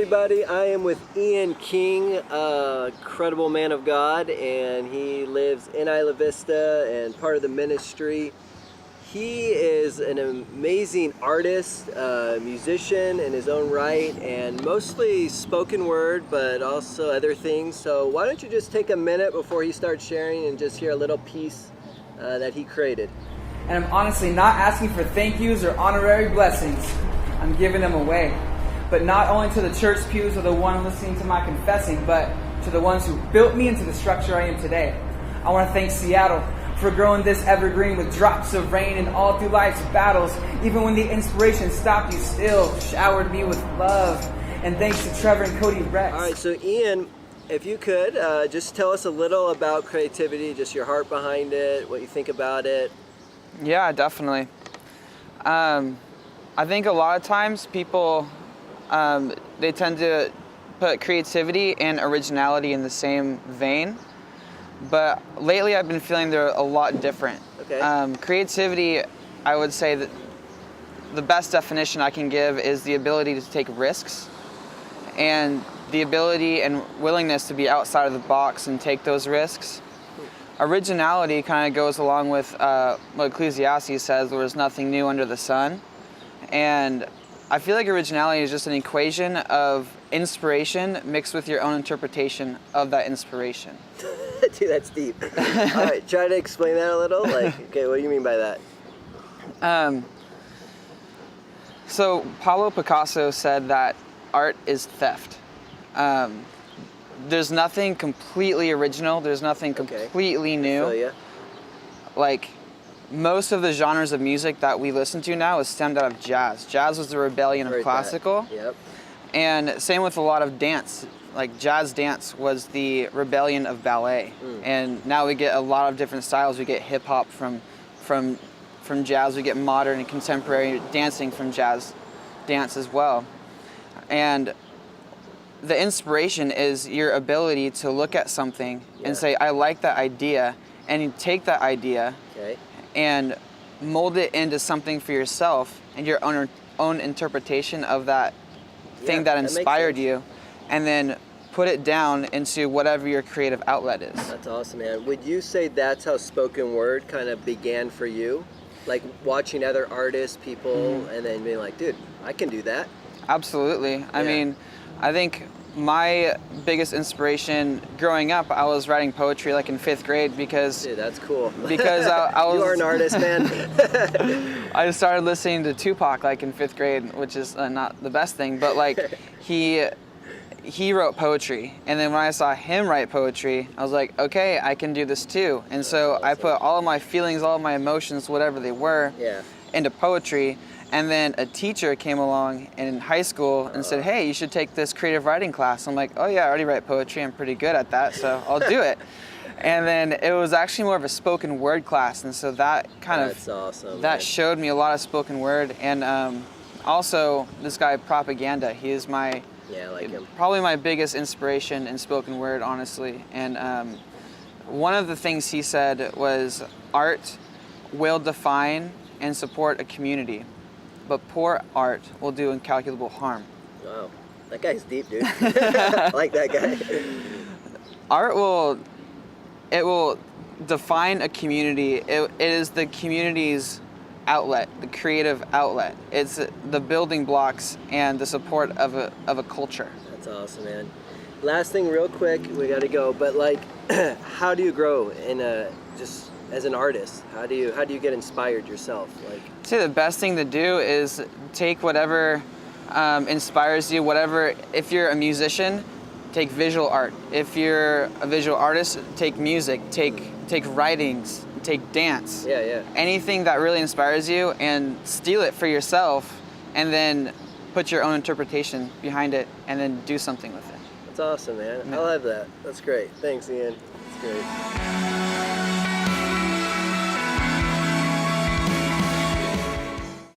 everybody. I am with Ian King, a credible man of God, and he lives in Isla Vista and part of the ministry. He is an amazing artist, musician in his own right, and mostly spoken word, but also other things. So why don't you just take a minute before he starts sharing and just hear a little piece that he created. And I'm honestly not asking for thank yous or honorary blessings. I'm giving them away. But not only to the church pews or the one listening to my confessing, but to the ones who built me into the structure I am today. I want to thank Seattle for growing this evergreen with drops of rain and all through life's battles. Even when the inspiration stopped, you still showered me with love. And thanks to Trevor and Cody Rex. All right, so Ian, if you could, just tell us a little about creativity, just your heart behind it, what you think about it. Yeah, definitely. I think a lot of times people, they tend to put creativity and originality in the same vein, but lately I've been feeling they're a lot different. Okay. Creativity, I would say that the best definition I can give is the ability to take risks and the ability and willingness to be outside of the box and take those risks. Originality kind of goes along with what Ecclesiastes says, there is nothing new under the sun. And I feel like originality is just an equation of inspiration mixed with your own interpretation of that inspiration. Dude, that's deep. All right, try to explain that a little. Like, okay, what do you mean by that? So Pablo Picasso said that art is theft. There's nothing completely original. There's nothing completely new. I feel ya. Like, most of the genres of music that we listen to now is stemmed out of jazz. Jazz was the rebellion of classical. Yep. And same with a lot of dance. Like, jazz dance was the rebellion of ballet. And now we get a lot of different styles. We get hip hop from jazz. We get modern and contemporary dancing from jazz dance as well. And the inspiration is your ability to look at something and say, I like that idea, and you take that idea and mold it into something for yourself and your own interpretation of that thing that inspired you, and then put it down into whatever your creative outlet is. That's awesome, man. Would you say that's how spoken word kind of began for you? Like watching other artists, people, and then being like, dude, I can do that? Absolutely. I mean, I think my biggest inspiration growing up, I was writing poetry like in 5th grade because... Dude, that's cool. Because I was... You are an artist, man. I started listening to Tupac like in 5th grade, which is not the best thing, but like he wrote poetry. And then when I saw him write poetry, I was like, okay, I can do this too. And so I put all of my feelings, all of my emotions, whatever they were, into poetry. And then a teacher came along in high school and said, hey, you should take this creative writing class. I'm like, oh yeah, I already write poetry. I'm pretty good at that, so I'll do it. And then it was actually more of a spoken word class. And so that kind That's awesome, that man. showed me a lot of spoken word. And also this guy, Propaganda, he is my, I like him. probably my biggest inspiration in spoken word, honestly. And one of the things he said was, art will define and support a community, but poor art will do incalculable harm. Wow, that guy's deep, dude. I like that guy. Art will define a community. It is the community's outlet, the creative outlet. It's the building blocks and the support of a culture. That's awesome, man. Last thing real quick, we gotta go, but like, how do you grow in just as an artist? How do you get inspired yourself? Like, I'd say the best thing to do is take whatever inspires you, whatever. If you're a musician, take visual art. If you're a visual artist, take music, take writings, take dance. Anything that really inspires you, and steal it for yourself, and then put your own interpretation behind it, and then do something with it. that's awesome, man. I love that. That's great. Thanks, Ian. That's great.